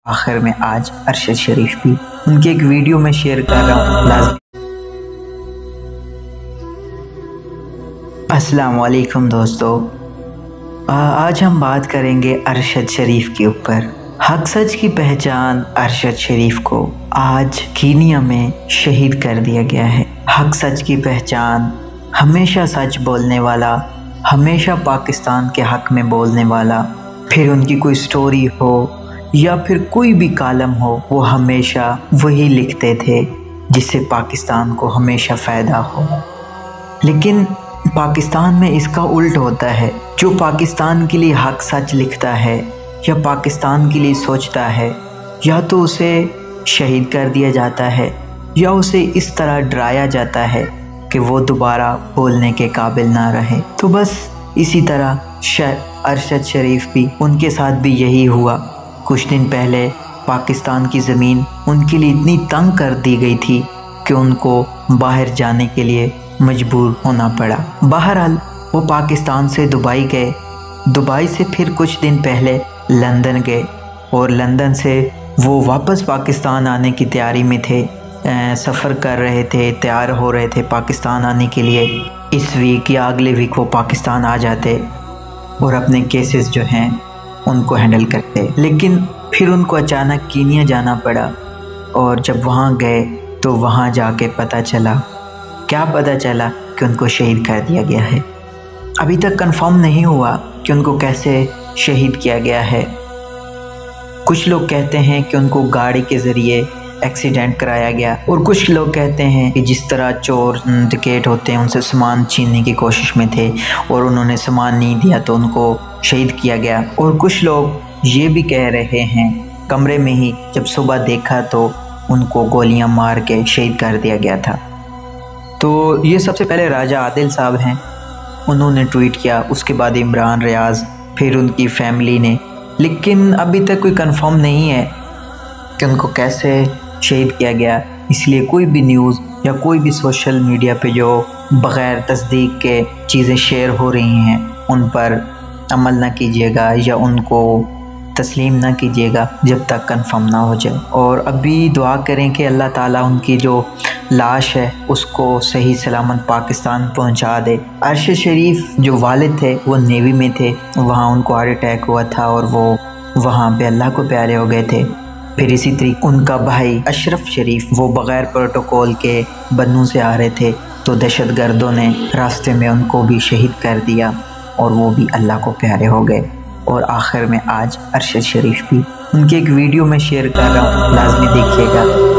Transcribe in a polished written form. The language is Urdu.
آخر میں آج ارشد شریف بھی ان کی ایک ویڈیو میں شیئر کر رہا ہوں لازمی۔ السلام علیکم دوستو، آج ہم بات کریں گے ارشد شریف کے اوپر۔ حق سچ کی پہچان ارشد شریف کو آج کینیا میں شہید کر دیا گیا ہے۔ حق سچ کی پہچان، ہمیشہ سچ بولنے والا، ہمیشہ پاکستان کے حق میں بولنے والا، پھر ان کی کوئی سٹوری ہو یا پھر کوئی بھی کالم ہو، وہ ہمیشہ وہی لکھتے تھے جس سے پاکستان کو ہمیشہ فائدہ ہو۔ لیکن پاکستان میں اس کا الٹ ہوتا ہے، جو پاکستان کے لیے حق سچ لکھتا ہے یا پاکستان کے لیے سوچتا ہے، یا تو اسے شہید کر دیا جاتا ہے یا اسے اس طرح ڈرایا جاتا ہے کہ وہ دوبارہ بولنے کے قابل نہ رہے۔ تو بس اسی طرح ارشد شریف بھی، ان کے ساتھ بھی یہی ہوا۔ کچھ دن پہلے پاکستان کی زمین ان کے لیے اتنی تنگ کر دی گئی تھی کہ ان کو باہر جانے کے لیے مجبور ہونا پڑا۔ بہرحال وہ پاکستان سے دبئی گئے، دبئی سے پھر کچھ دن پہلے لندن گئے، اور لندن سے وہ واپس پاکستان آنے کی تیاری میں تھے، سفر کر رہے تھے، تیار ہو رہے تھے پاکستان آنے کے لیے۔ اس ویک یا اگلے ویک وہ پاکستان آ جاتے اور اپنے کیسز جو ہیں ان کو ہینڈل کرتے۔ لیکن پھر ان کو اچانک کینیا جانا پڑا، اور جب وہاں گئے تو وہاں جا کے پتہ چلا کہ ان کو شہید کر دیا گیا ہے۔ ابھی تک کنفرم نہیں ہوا کہ ان کو کیسے شہید کیا گیا ہے۔ کچھ لوگ کہتے ہیں کہ ان کو گاڑی کے ذریعے ایکسیڈنٹ کرایا گیا، اور کچھ لوگ کہتے ہیں کہ جس طرح چور ڈکیٹ ہوتے ہیں ان سے سامان چھیننے کی کوشش میں تھے اور انہوں نے سامان نہیں دیا تو ان کو شہید کیا گیا۔ اور کچھ لوگ یہ بھی کہہ رہے ہیں کمرے میں ہی جب صبح دیکھا تو ان کو گولیاں مار کے شہید کر دیا گیا تھا۔ تو یہ سب سے پہلے راجہ عادل صاحب ہیں، انہوں نے ٹویٹ کیا، اس کے بعد عمران ریاض، پھر ان کی فیملی نے۔ لیکن ابھی تک کوئی کنفرم نہیں ہے کہ ان کو کیسے شہید کیا گیا، اس لیے کوئی بھی نیوز یا کوئی بھی سوشل میڈیا پہ جو بغیر تصدیق کے چیزیں شیئر ہو رہی ہیں ان پر عمل نہ کیجیے گا یا ان کو تسلیم نہ کیجیے گا جب تک کنفرم نہ ہو جائے۔ اور ابھی دعا کریں کہ اللہ تعالیٰ ان کی جو لاش ہے اس کو صحیح سلامت پاکستان پہنچا دے۔ ارشد شریف جو والد تھے وہ نیوی میں تھے، وہاں ان کو ہارٹ اٹیک ہوا تھا اور وہ وہاں پہ اللہ کو پیارے ہو گئے تھے۔ پھر اسی طریقے ان کا بھائی اشرف شریف، وہ بغیر پروٹوکول کے بنوں سے آ رہے تھے تو دہشت گردوں نے راستے میں ان کو بھی شہید کر دیا اور وہ بھی اللہ کو پیارے ہو گئے۔ اور آخر میں آج ارشد شریف بھی ان کی ایک ویڈیو میں شیئر کر رہا ہوں، لازمی دیکھیے گا۔